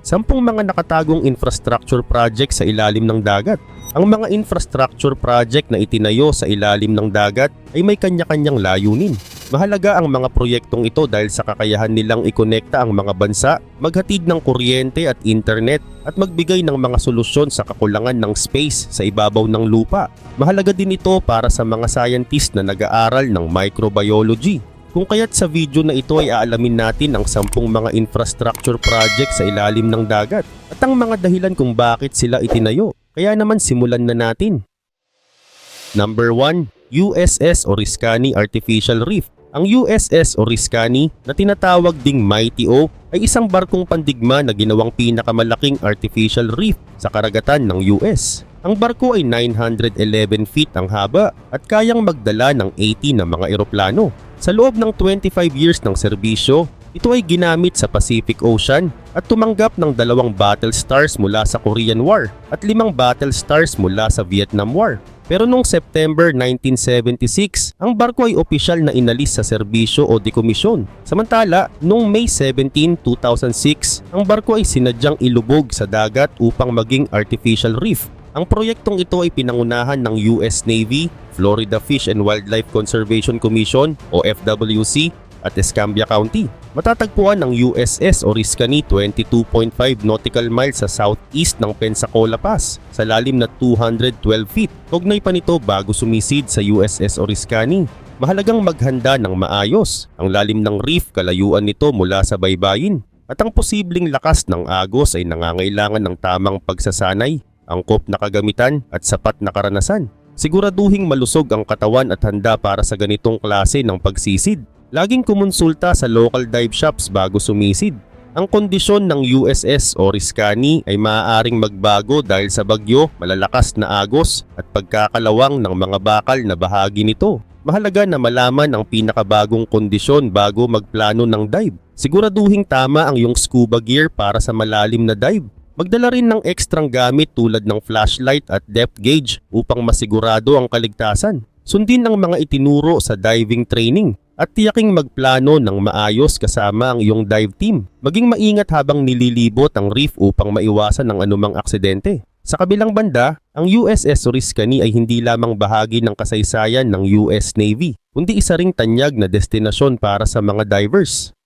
10 mga nakatagong infrastructure project sa ilalim ng dagat. Ang mga infrastructure project na itinayo sa ilalim ng dagat ay may kanya-kanyang layunin. Mahalaga ang mga proyektong ito dahil sa kakayahan nilang ikonekta ang mga bansa, maghatid ng kuryente at internet at magbigay ng mga solusyon sa kakulangan ng space sa ibabaw ng lupa. Mahalaga din ito para sa mga scientist na nag-aaral ng microbiology. Kung kaya't sa video na ito ay aalamin natin ang 10 mga infrastructure project sa ilalim ng dagat at ang mga dahilan kung bakit sila itinayo. Kaya naman simulan na natin. Number 1. USS Oriskany Artificial Reef. Ang USS Oriskany na tinatawag ding Mighty O ay isang barkong pandigma na ginawang pinakamalaking artificial reef sa karagatan ng US. Ang barko ay 911 feet ang haba at kayang magdala ng 80 na mga eroplano. Sa loob ng 25 years ng serbisyo, ito ay ginamit sa Pacific Ocean at tumanggap ng 2 battle stars mula sa Korean War at 5 battle stars mula sa Vietnam War. Pero noong September 1976, ang barko ay opisyal na inalis sa serbisyo o dekomisyon. Samantala, noong May 17, 2006, ang barko ay sinadyang ilubog sa dagat upang maging artificial reef. Ang proyektong ito ay pinangunahan ng US Navy, Florida Fish and Wildlife Conservation Commission o FWC at Escambia County. Matatagpuan ng USS Oriskany 22.5 nautical miles sa southeast ng Pensacola Pass sa lalim na 212 feet. Tugnay pa nito bago sumisid sa USS Oriskany. Mahalagang maghanda ng maayos. Ang lalim ng reef kalayuan nito mula sa baybayin at ang posibleng lakas ng agos ay nangangailangan ng tamang pagsasanay, angkop na kagamitan at sapat na karanasan. Siguraduhing malusog ang katawan at handa para sa ganitong klase ng pagsisid. Laging kumonsulta sa local dive shops bago sumisid. Ang kondisyon ng USS Oriskany ay maaaring magbago dahil sa bagyo, malalakas na agos at pagkakalawang ng mga bakal na bahagi nito. Mahalaga na malaman ang pinakabagong kondisyon bago magplano ng dive. Siguraduhing tama ang iyong scuba gear para sa malalim na dive. Magdala rin ng ekstrang gamit tulad ng flashlight at depth gauge upang masigurado ang kaligtasan. Sundin ang mga itinuro sa diving training at tiyaking magplano ng maayos kasama ang iyong dive team. Maging maingat habang nililibot ang reef upang maiwasan ang anumang aksidente. Sa kabilang banda, ang USS Oriskany ay hindi lamang bahagi ng kasaysayan ng US Navy, kundi isa ring tanyag na destinasyon para sa mga divers.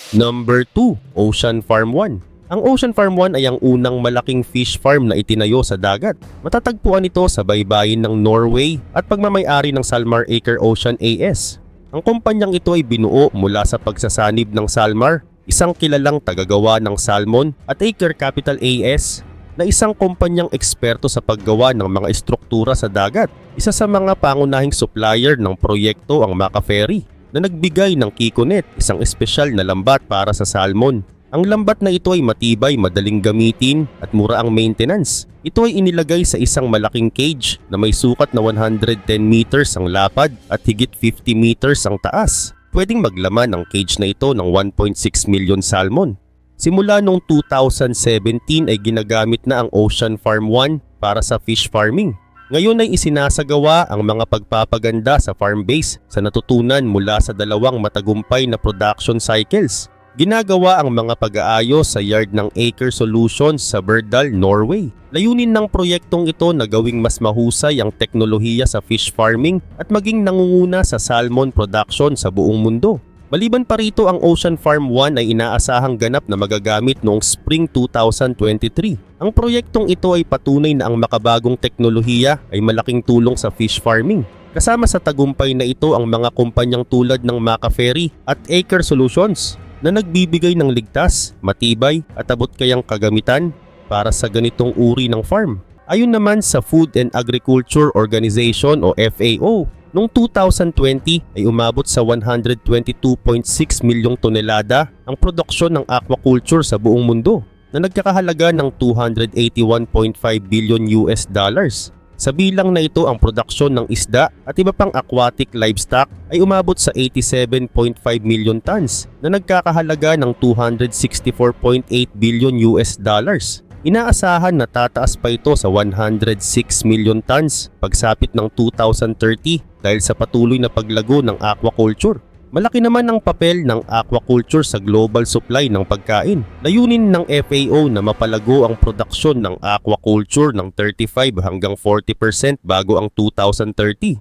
Number 2. Ocean Farm 1. Ang Ocean Farm 1 ay ang unang malaking fish farm na itinayo sa dagat. Matatagpuan ito sa baybayin ng Norway at pagmamay-ari ng Salmar Aker Ocean AS. Ang kumpanyang ito ay binuo mula sa pagsasanib ng Salmar, isang kilalang tagagawa ng salmon, at Aker Capital AS na isang kumpanyang eksperto sa paggawa ng mga estruktura sa dagat. Isa sa mga pangunahing supplier ng proyekto ang Maka Ferry na nagbigay ng Kikonet, isang espesyal na lambat para sa salmon. Ang lambat na ito ay matibay, madaling gamitin at mura ang maintenance. Ito ay inilagay sa isang malaking cage na may sukat na 110 meters ang lapad at higit 50 meters ang taas. Pwedeng maglaman ang cage na ito ng 1.6 million salmon. Simula noong 2017 ay ginagamit na ang Ocean Farm 1 para sa fish farming. Ngayon ay isinasagawa ang mga pagpapaganda sa farm base sa natutunan mula sa 2 matagumpay na production cycles. Ginagawa ang mga pag-aayos sa yard ng Aker Solutions sa Berdal, Norway. Layunin ng proyektong ito na gawing mas mahusay ang teknolohiya sa fish farming at maging nangunguna sa salmon production sa buong mundo. Maliban pa rito, ang Ocean Farm 1 ay inaasahang ganap na magagamit noong Spring 2023. Ang proyektong ito ay patunay na ang makabagong teknolohiya ay malaking tulong sa fish farming. Kasama sa tagumpay na ito ang mga kumpanyang tulad ng Maka Ferry at Aker Solutions na nagbibigay ng ligtas, matibay at abot kayang kagamitan para sa ganitong uri ng farm. Ayon naman sa Food and Agriculture Organization o FAO, noong 2020 ay umabot sa 122.6 milyong tonelada ang produksyon ng aquaculture sa buong mundo na nagkakahalaga ng 281.5 billion US dollars. Sa bilang na ito, ang produksyon ng isda at iba pang aquatic livestock ay umabot sa 87.5 million tons na nagkakahalaga ng 264.8 billion US dollars. Inaasahan na tataas pa ito sa 106 million tons pagsapit ng 2030 dahil sa patuloy na paglago ng aquaculture. Malaki naman ang papel ng aquaculture sa global supply ng pagkain. Layunin ng FAO na mapalago ang produksyon ng aquaculture ng 35 hanggang 40% bago ang 2030.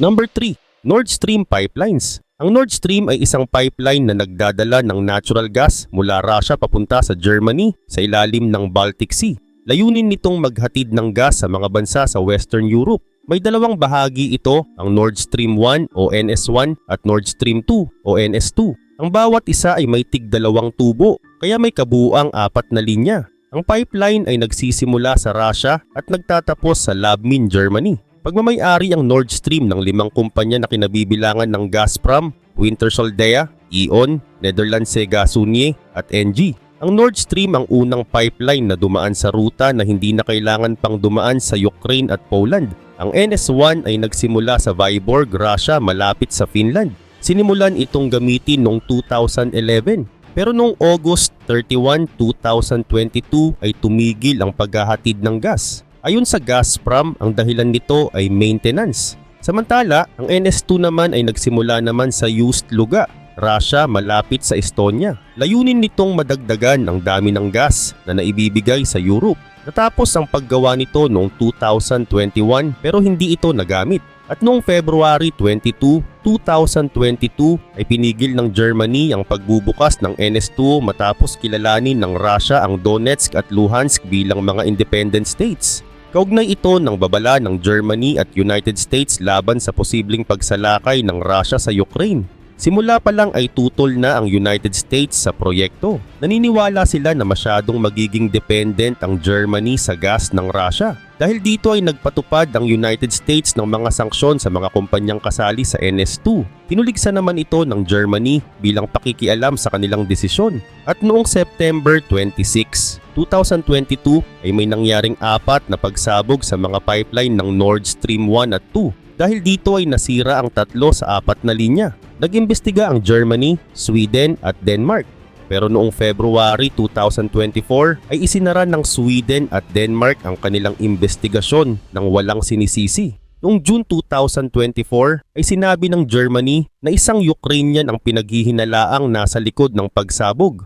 Number 3. Nord Stream pipelines. Ang Nord Stream ay isang pipeline na nagdadala ng natural gas mula Russia papunta sa Germany sa ilalim ng Baltic Sea. Layunin nitong maghatid ng gas sa mga bansa sa Western Europe. May dalawang bahagi ito, ang Nord Stream 1 o NS1 at Nord Stream 2 o NS2. Ang bawat isa ay may tig-dalawang tubo, kaya may kabuuang 4 na linya. Ang pipeline ay nagsisimula sa Russia at nagtatapos sa Labmin, Germany. Pagmamay-ari ang Nord Stream ng 5 kumpanya na kinabibilangan ng Gazprom, Wintershall Dea, E.ON, Nederlandse Gasunie at ENGIE. Ang Nord Stream ang unang pipeline na dumaan sa ruta na hindi na kailangan pang dumaan sa Ukraine at Poland. Ang NS1 ay nagsimula sa Vyborg, Russia malapit sa Finland. Sinimulan itong gamitin noong 2011. Pero noong August 31, 2022 ay tumigil ang paghahatid ng gas. Ayon sa Gazprom, ang dahilan nito ay maintenance. Samantala, ang NS2 naman ay nagsimula naman sa Ust-Luga, Russia malapit sa Estonia. Layunin nitong madagdagan ang dami ng gas na naibibigay sa Europe. Natapos ang paggawa nito noong 2021 pero hindi ito nagamit. At noong February 22, 2022 ay pinigil ng Germany ang pagbubukas ng NS2 matapos kilalanin ng Russia ang Donetsk at Luhansk bilang mga independent states. Kaugnay ito ng babala ng Germany at United States laban sa posibleng pagsalakay ng Russia sa Ukraine. Simula pa lang ay tutol na ang United States sa proyekto. Naniniwala sila na masyadong magiging dependent ang Germany sa gas ng Russia. Dahil dito ay nagpatupad ang United States ng mga sanksyon sa mga kumpanyang kasali sa NS2. Tinuligsa naman ito ng Germany bilang pakikialam sa kanilang desisyon. At noong September 26, 2022 ay may nangyaring 4 na pagsabog sa mga pipeline ng Nord Stream 1 at 2. Dahil dito ay nasira ang 3 sa 4 na linya. Nag-imbestiga ang Germany, Sweden at Denmark. Pero noong February 2024 ay isinara ng Sweden at Denmark ang kanilang investigasyon ng walang sinisisi. Noong June 2024 ay sinabi ng Germany na isang Ukrainian ang pinaghihinalaang nasa likod ng pagsabog.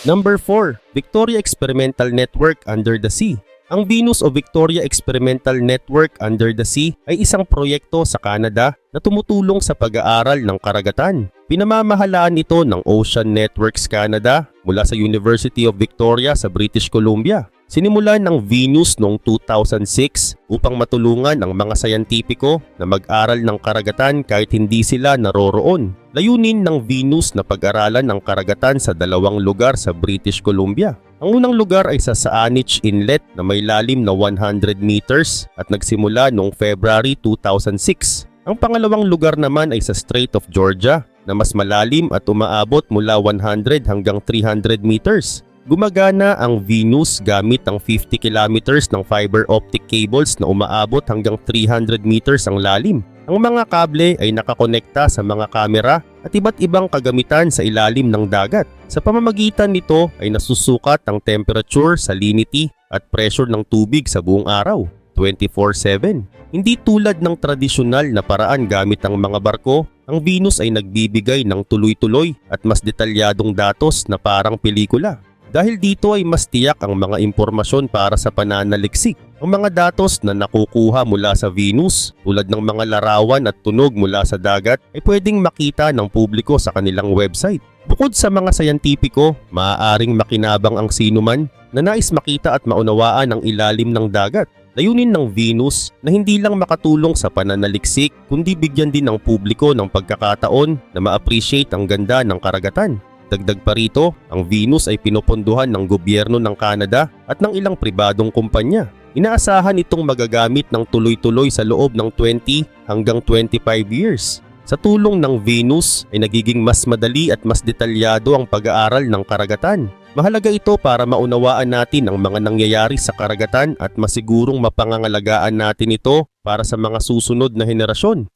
Number 4. Victoria Experimental Network Under the Sea. Ang Venus o Victoria Experimental Network Under the Sea ay isang proyekto sa Canada na tumutulong sa pag-aaral ng karagatan. Pinamamahalaan ito ng Ocean Networks Canada mula sa University of Victoria sa British Columbia. Sinimulan ng Venus noong 2006 upang matulungan ang mga sayantipiko na mag-aral ng karagatan kahit hindi sila naroroon. Layunin ng Venus na pag-aralan ang karagatan sa 2 lugar sa British Columbia. Ang unang lugar ay sa Saanich Inlet na may lalim na 100 meters at nagsimula noong February 2006. Ang pangalawang lugar naman ay sa Strait of Georgia na mas malalim at umaabot mula 100 hanggang 300 meters. Gumagana ang Venus gamit ang 50 kilometers ng fiber optic cables na umaabot hanggang 300 meters ang lalim. Ang mga kable ay nakakonekta sa mga kamera at iba't ibang kagamitan sa ilalim ng dagat. Sa pamamagitan nito ay nasusukat ang temperature, salinity at pressure ng tubig sa buong araw, 24/7. Hindi tulad ng tradisyonal na paraan gamit ang mga barko, ang Venus ay nagbibigay ng tuloy-tuloy at mas detalyadong datos na parang pelikula. Dahil dito ay mas tiyak ang mga impormasyon para sa pananaliksik. Ang mga datos na nakukuha mula sa Venus tulad ng mga larawan at tunog mula sa dagat ay pwedeng makita ng publiko sa kanilang website. Bukod sa mga sayantipiko, maaaring makinabang ang sinuman na nais makita at maunawaan ang ilalim ng dagat. Layunin ng Venus na hindi lang makatulong sa pananaliksik kundi bigyan din ng publiko ng pagkakataon na ma-appreciate ang ganda ng karagatan. Dagdag pa rito, ang Venus ay pinopondohan ng gobyerno ng Canada at ng ilang pribadong kumpanya. Inaasahan itong magagamit ng tuloy-tuloy sa loob ng 20 hanggang 25 years. Sa tulong ng Venus ay nagiging mas madali at mas detalyado ang pag-aaral ng karagatan. Mahalaga ito para maunawaan natin ang mga nangyayari sa karagatan at masigurong mapangangalagaan natin ito para sa mga susunod na henerasyon.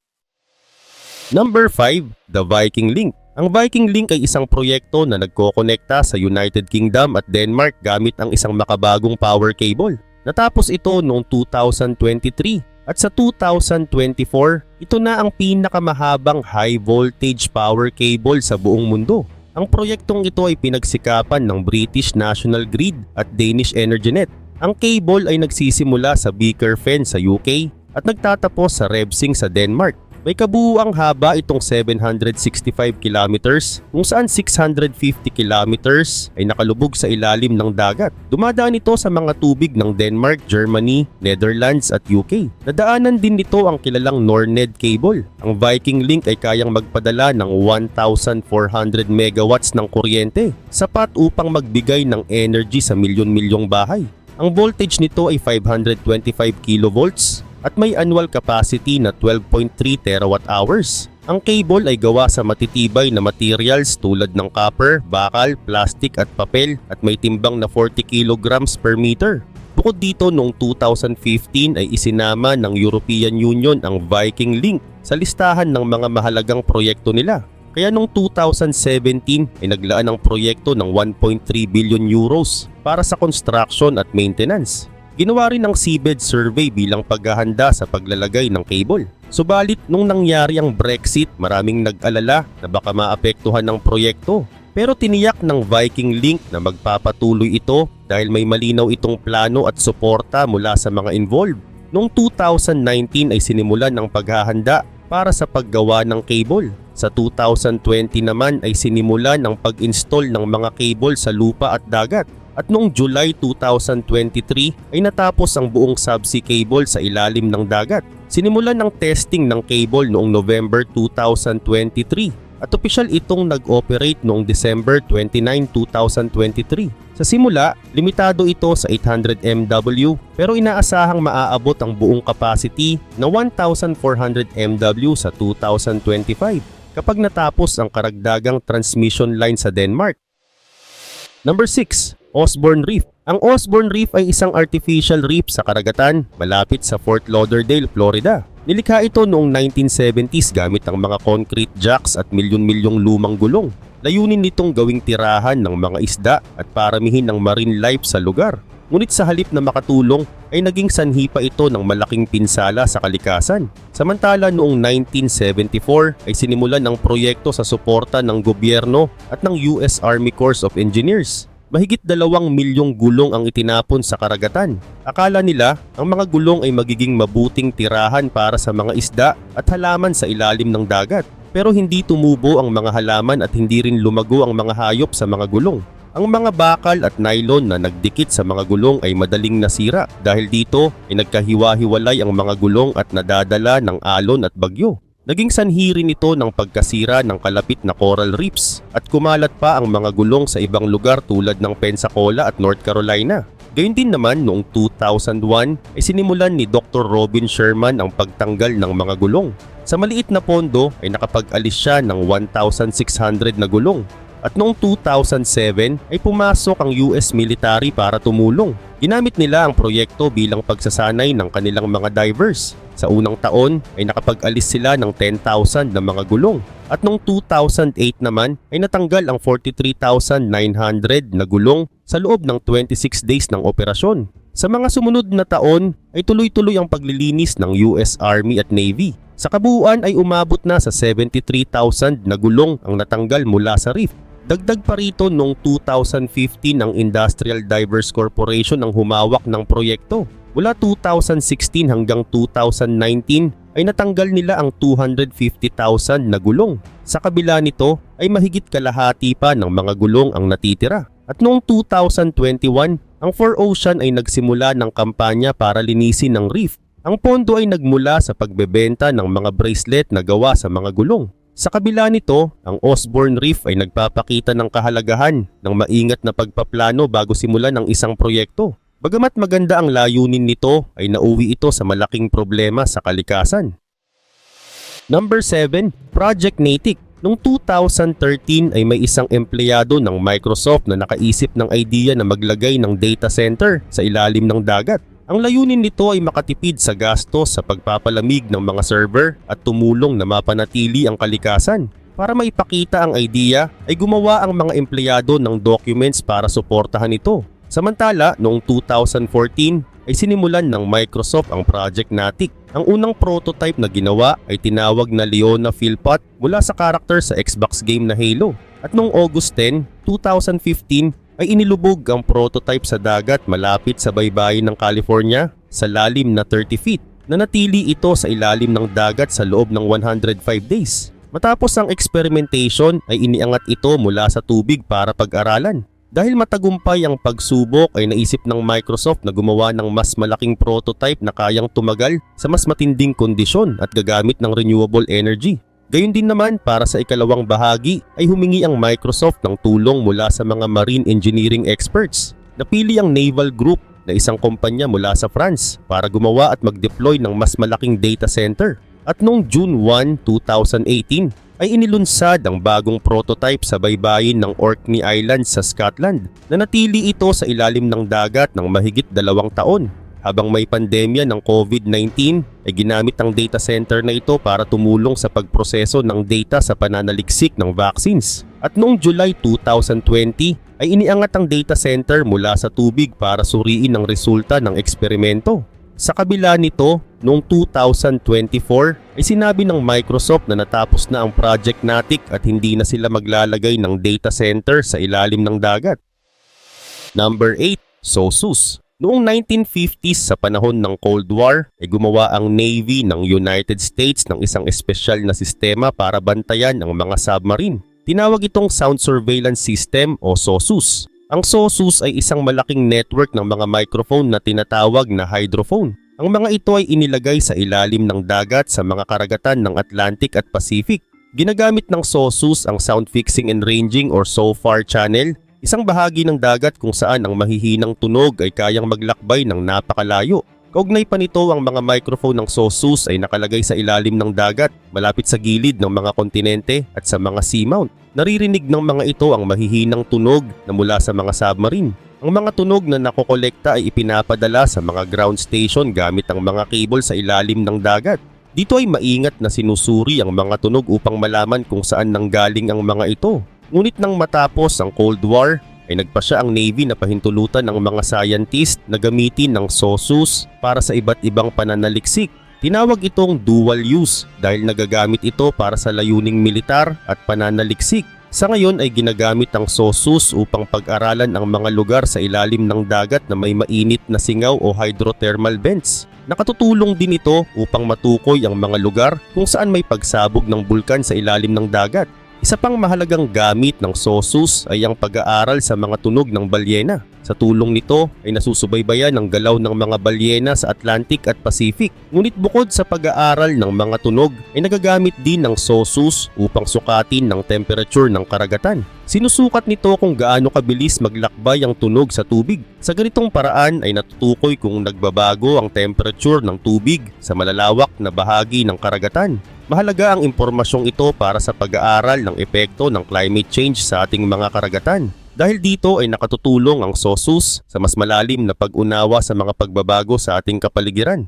Number 5. The Viking Link. Ang Viking Link ay isang proyekto na nagkokonekta sa United Kingdom at Denmark gamit ang isang makabagong power cable. Natapos ito noong 2023 at sa 2024, ito na ang pinakamahabang high voltage power cable sa buong mundo. Ang proyektong ito ay pinagsikapan ng British National Grid at Danish Energynet. Ang cable ay nagsisimula sa Beakerfen sa UK at nagtatapos sa Revsing sa Denmark. May kabuuang haba itong 765 kilometers kung saan 650 kilometers ay nakalubog sa ilalim ng dagat. Dumadaan ito sa mga tubig ng Denmark, Germany, Netherlands at UK. Nadaanan din nito ang kilalang Nordnet cable. Ang Viking Link ay kayang magpadala ng 1,400 megawatts ng kuryente, sapat upang magbigay ng energy sa milyon-milyong bahay. Ang voltage nito ay 525 kilovolts at may annual capacity na 12.3 terawatt-hours. Ang cable ay gawa sa matitibay na materials tulad ng copper, bakal, plastic at papel at may timbang na 40 kilograms per meter. Bukod dito, noong 2015 ay isinama ng European Union ang Viking Link sa listahan ng mga mahalagang proyekto nila. Kaya noong 2017 ay naglaan ang proyekto ng 1.3 billion euros para sa construction at maintenance. Ginawa rin ang seabed survey bilang paghahanda sa paglalagay ng cable. Subalit nung nangyari ang Brexit, maraming nag-alala na baka maapektuhan ng proyekto. Pero tiniyak ng Viking Link na magpapatuloy ito dahil may malinaw itong plano at suporta mula sa mga involved. Noong 2019 ay sinimulan ang paghahanda para sa paggawa ng cable. Sa 2020 naman ay sinimulan ang pag-install ng mga cable sa lupa at dagat. At noong July 2023 ay natapos ang buong subsea cable sa ilalim ng dagat. Sinimulan ang testing ng cable noong November 2023 at opisyal itong nag-operate noong December 29, 2023. Sa simula, limitado ito sa 800 MW pero inaasahang maaabot ang buong capacity na 1,400 MW sa 2025 kapag natapos ang karagdagang transmission line sa Denmark. Number 6. Osborne Reef. Ang Osborne Reef ay isang artificial reef sa karagatan malapit sa Fort Lauderdale, Florida. Nilikha ito noong 1970s gamit ang mga concrete jacks at milyon-milyong lumang gulong. Layunin nitong gawing tirahan ng mga isda at paramihin ng marine life sa lugar. Ngunit sa halip na makatulong ay naging sanhi pa ito ng malaking pinsala sa kalikasan. Samantala noong 1974 ay sinimulan ang proyekto sa suporta ng gobyerno at ng US Army Corps of Engineers. Mahigit 2 milyong gulong ang itinapon sa karagatan. Akala nila ang mga gulong ay magiging mabuting tirahan para sa mga isda at halaman sa ilalim ng dagat. Pero hindi tumubo ang mga halaman at hindi rin lumago ang mga hayop sa mga gulong. Ang mga bakal at nylon na nagdikit sa mga gulong ay madaling nasira dahil dito ay nagkahiwa-hiwalay ang mga gulong at nadadala ng alon at bagyo. Naging sanhi rin ito ng pagkasira ng kalapit na coral reefs at kumalat pa ang mga gulong sa ibang lugar tulad ng Pensacola at North Carolina. Gayun din naman noong 2001 ay sinimulan ni Dr. Robin Sherman ang pagtanggal ng mga gulong. Sa maliit na pondo ay nakapag-alis siya ng 1,600 na gulong. At noong 2007 ay pumasok ang US military para tumulong. Ginamit nila ang proyekto bilang pagsasanay ng kanilang mga divers. Sa unang taon ay nakapag-alis sila ng 10,000 na mga gulong. At noong 2008 naman ay natanggal ang 43,900 na gulong sa loob ng 26 days ng operasyon. Sa mga sumunod na taon ay tuloy-tuloy ang paglilinis ng US Army at Navy. Sa kabuuan ay umabot na sa 73,000 na gulong ang natanggal mula sa reef. Dagdag pa rito noong 2015 ang Industrial Divers Corporation ang humawak ng proyekto. Mula 2016 hanggang 2019 ay natanggal nila ang 250,000 na gulong. Sa kabila nito ay mahigit kalahati pa ng mga gulong ang natitira. At noong 2021, ang 4Ocean ay nagsimula ng kampanya para linisin ang reef. Ang pondo ay nagmula sa pagbebenta ng mga bracelet na gawa sa mga gulong. Sa kabila nito, ang Osborne Reef ay nagpapakita ng kahalagahan ng maingat na pagpaplano bago simulan ang isang proyekto. Bagamat maganda ang layunin nito, ay nauwi ito sa malaking problema sa kalikasan. Number 7. Project Natick. Noong 2013 ay may isang empleyado ng Microsoft na nakaisip ng idea na maglagay ng data center sa ilalim ng dagat. Ang layunin nito ay makatipid sa gastos sa pagpapalamig ng mga server at tumulong na mapanatili ang kalikasan. Para maipakita ang idea ay gumawa ang mga empleyado ng documents para suportahan ito. Samantala, noong 2014 ay sinimulan ng Microsoft ang Project Natic. Ang unang prototype na ginawa ay tinawag na Leona Philpott mula sa karakter sa Xbox game na Halo. At noong August 10, 2015 ay inilubog ang prototype sa dagat malapit sa baybayin ng California sa lalim na 30 feet. Nanatili ito sa ilalim ng dagat sa loob ng 105 days. Matapos ang experimentation ay iniangat ito mula sa tubig para pag-aralan. Dahil matagumpay ang pagsubok ay naisip ng Microsoft na gumawa ng mas malaking prototype na kayang tumagal sa mas matinding kondisyon at gagamit ng renewable energy. Gayun din naman para sa ikalawang bahagi ay humingi ang Microsoft ng tulong mula sa mga marine engineering experts. Napili ang Naval Group na isang kumpanya mula sa France para gumawa at mag-deploy ng mas malaking data center. At noong June 1, 2018 ay inilunsad ang bagong prototype sa baybayin ng Orkney Island sa Scotland. Nanatili ito sa ilalim ng dagat ng mahigit 2 taon. Habang may pandemya ng COVID-19 ay ginamit ang data center na ito para tumulong sa pagproseso ng data sa pananaliksik ng vaccines. At noong July 2020 ay iniangat ang data center mula sa tubig para suriin ang resulta ng eksperimento. Sa kabila nito, noong 2024 ay sinabi ng Microsoft na natapos na ang Project Natic at hindi na sila maglalagay ng data center sa ilalim ng dagat. Number 8. SOSUS. Noong 1950s sa panahon ng Cold War ay gumawa ang Navy ng United States ng isang espesyal na sistema para bantayan ang mga submarine. Tinawag itong Sound Surveillance System o SOSUS. Ang SOSUS ay isang malaking network ng mga microphone na tinatawag na hydrophone. Ang mga ito ay inilagay sa ilalim ng dagat sa mga karagatan ng Atlantic at Pacific. Ginagamit ng SOSUS ang Sound Fixing and Ranging or SOFAR channel, isang bahagi ng dagat kung saan ang mahihinang tunog ay kayang maglakbay ng napakalayo. Kaugnay pa nito ang mga microphone ng SOSUS ay nakalagay sa ilalim ng dagat, malapit sa gilid ng mga kontinente at sa mga seamount. Naririnig ng mga ito ang mahihinang tunog na mula sa mga submarine. Ang mga tunog na nakokolekta ay ipinapadala sa mga ground station gamit ang mga cable sa ilalim ng dagat. Dito ay maingat na sinusuri ang mga tunog upang malaman kung saan nanggaling ang mga ito. Ngunit nang matapos ang Cold War, ay nagpasya ang Navy na pahintulutan ng mga scientist na gamitin ng SOSUS para sa iba't ibang pananaliksik. Tinawag itong dual use dahil nagagamit ito para sa layuning militar at pananaliksik. Sa ngayon ay ginagamit ang SOSUS upang pag-aralan ang mga lugar sa ilalim ng dagat na may mainit na singaw o hydrothermal vents. Nakatutulong din ito upang matukoy ang mga lugar kung saan may pagsabog ng bulkan sa ilalim ng dagat. Isa pang mahalagang gamit ng SOSUS ay ang pag-aaral sa mga tunog ng balyena. Sa tulong nito ay nasusubaybayan ang galaw ng mga balyena sa Atlantic at Pacific. Ngunit bukod sa pag-aaral ng mga tunog ay nagagamit din ng SOSUS upang sukatin ng temperature ng karagatan. Sinusukat nito kung gaano kabilis maglakbay ang tunog sa tubig. Sa ganitong paraan ay natutukoy kung nagbabago ang temperature ng tubig sa malalawak na bahagi ng karagatan. Mahalaga ang impormasyong ito para sa pag-aaral ng epekto ng climate change sa ating mga karagatan. Dahil dito ay nakatutulong ang SOSUS sa mas malalim na pag-unawa sa mga pagbabago sa ating kapaligiran.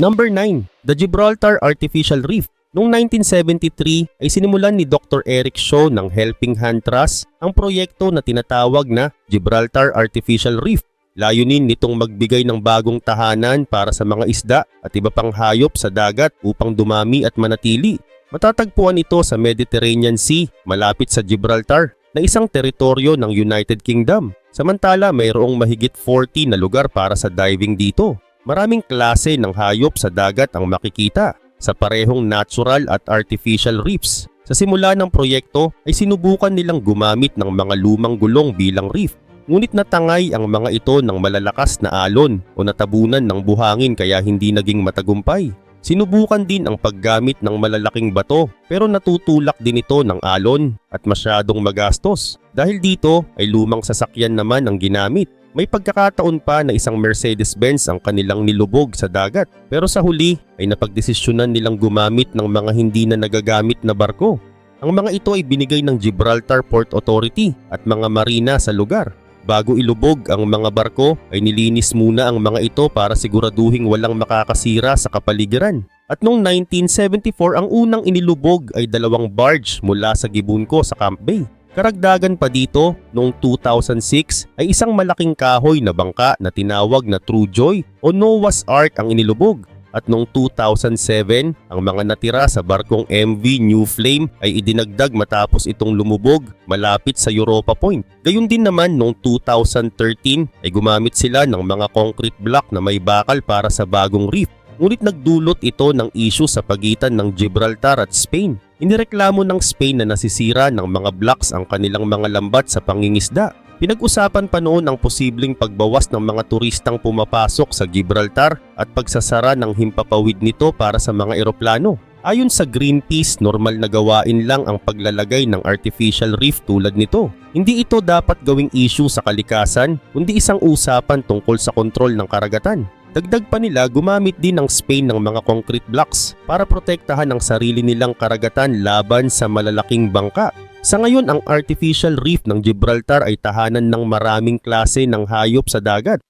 Number 9. The Gibraltar Artificial Reef. Noong 1973 ay sinimulan ni Dr. Eric Shaw ng Helping Hand Trust ang proyekto na tinatawag na Gibraltar Artificial Reef. Layunin nitong magbigay ng bagong tahanan para sa mga isda at iba pang hayop sa dagat upang dumami at manatili. Matatagpuan ito sa Mediterranean Sea malapit sa Gibraltar na isang teritoryo ng United Kingdom. Samantala mayroong mahigit 40 na lugar para sa diving dito. Maraming klase ng hayop sa dagat ang makikita sa parehong natural at artificial reefs. Sa simula ng proyekto ay sinubukan nilang gumamit ng mga lumang gulong bilang reef. Ngunit natangay ang mga ito ng malalakas na alon o natabunan ng buhangin kaya hindi naging matagumpay. Sinubukan din ang paggamit ng malalaking bato pero natutulak din ito ng alon at masyadong magastos. Dahil dito ay lumang sasakyan naman ang ginamit. May pagkakataon pa na isang Mercedes-Benz ang kanilang nilubog sa dagat pero sa huli ay napagdesisyonan nilang gumamit ng mga hindi na nagagamit na barko. Ang mga ito ay binigay ng Gibraltar Port Authority at mga marina sa lugar. Bago ilubog ang mga barko ay nilinis muna ang mga ito para siguraduhing walang makakasira sa kapaligiran. At noong 1974 ang unang inilubog ay 2 barge mula sa Gibunco sa Camp Bay. Karagdagan pa dito, noong 2006 ay isang malaking kahoy na bangka na tinawag na True Joy o Noah's Ark ang inilubog. At noong 2007, ang mga natira sa barkong MV New Flame ay idinagdag matapos itong lumubog malapit sa Europa Point. Gayun din naman noong 2013 ay gumamit sila ng mga concrete block na may bakal para sa bagong reef. Ngunit nagdulot ito ng issue sa pagitan ng Gibraltar at Spain. Inireklamo ng Spain na nasisira ng mga blocks ang kanilang mga lambat sa pangingisda. Pinag-usapan pa noon ang posibleng pagbawas ng mga turistang pumapasok sa Gibraltar at pagsasara ng himpapawid nito para sa mga eroplano. Ayon sa Greenpeace, normal na gawain lang ang paglalagay ng artificial reef tulad nito. Hindi ito dapat gawing issue sa kalikasan, kundi isang usapan tungkol sa kontrol ng karagatan. Dagdag pa nila, gumamit din ng Spain ng mga concrete blocks para protektahan ang sarili nilang karagatan laban sa malalaking bangka. Sa ngayon, ang artificial reef ng Gibraltar ay tahanan ng maraming klase ng hayop sa dagat.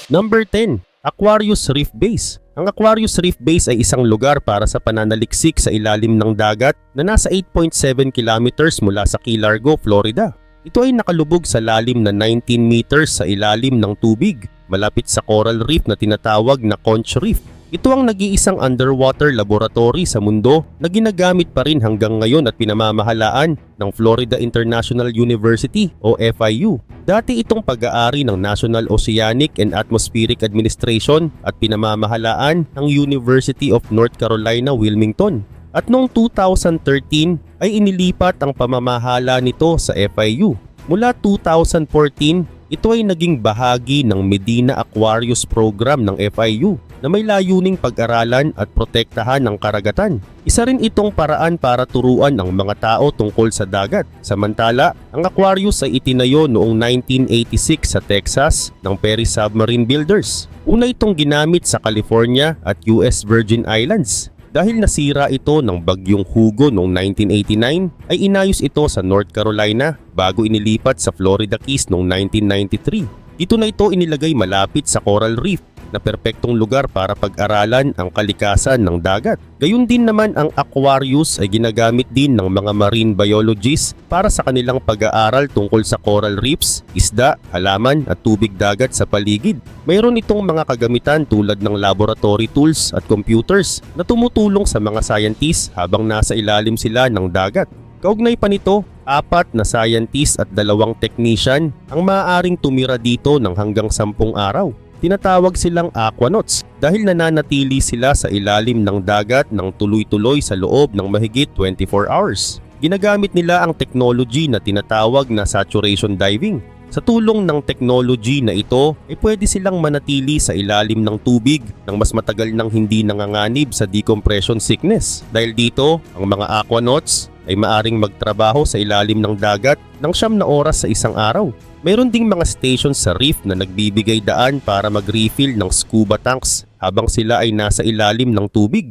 Number 10. Aquarius Reef Base. Ang Aquarius Reef Base ay isang lugar para sa pananaliksik sa ilalim ng dagat na nasa 8.7 kilometers mula sa Key Largo, Florida. Ito ay nakalubog sa lalim na 19 meters sa ilalim ng tubig, malapit sa coral reef na tinatawag na Conch Reef. Ito ang nag-iisang underwater laboratory sa mundo na ginagamit pa rin hanggang ngayon at pinamamahalaan ng Florida International University o FIU. Dati itong pag-aari ng National Oceanic and Atmospheric Administration at pinamamahalaan ng University of North Carolina, Wilmington. At noong 2013 ay inilipat ang pamamahala nito sa FIU. Mula 2014, ito ay naging bahagi ng Medina Aquarius Program ng FIU na may layuning pag-aralan at protektahan ng karagatan. Isa rin itong paraan para turuan ang mga tao tungkol sa dagat. Samantala, ang Aquarius ay itinayo noong 1986 sa Texas ng Perry Submarine Builders. Una itong ginamit sa California at US Virgin Islands. Dahil nasira ito ng bagyong Hugo noong 1989, ay inayos ito sa North Carolina bago inilipat sa Florida Keys noong 1993. Dito na ito inilagay malapit sa Coral Reef na perpektong lugar para pag-aralan ang kalikasan ng dagat. Gayun din naman ang Aquarius ay ginagamit din ng mga marine biologists para sa kanilang pag-aaral tungkol sa coral reefs, isda, halaman at tubig dagat sa paligid. Mayroon itong mga kagamitan tulad ng laboratory tools at computers na tumutulong sa mga scientists habang nasa ilalim sila ng dagat. Kaugnay pa nito, 4 na scientist at 2 technician ang maaaring tumira dito ng hanggang 10 araw. Tinatawag silang aquanauts dahil nananatili sila sa ilalim ng dagat ng tuloy-tuloy sa loob ng mahigit 24 hours. Ginagamit nila ang technology na tinatawag na saturation diving. Sa tulong ng technology na ito ay pwede silang manatili sa ilalim ng tubig ng mas matagal nang hindi nanganganib sa decompression sickness. Dahil dito, ang mga aquanauts ay maaring magtrabaho sa ilalim ng dagat ng 9 na oras sa isang araw. Mayroon ding mga stations sa reef na nagbibigay daan para mag-refill ng scuba tanks habang sila ay nasa ilalim ng tubig.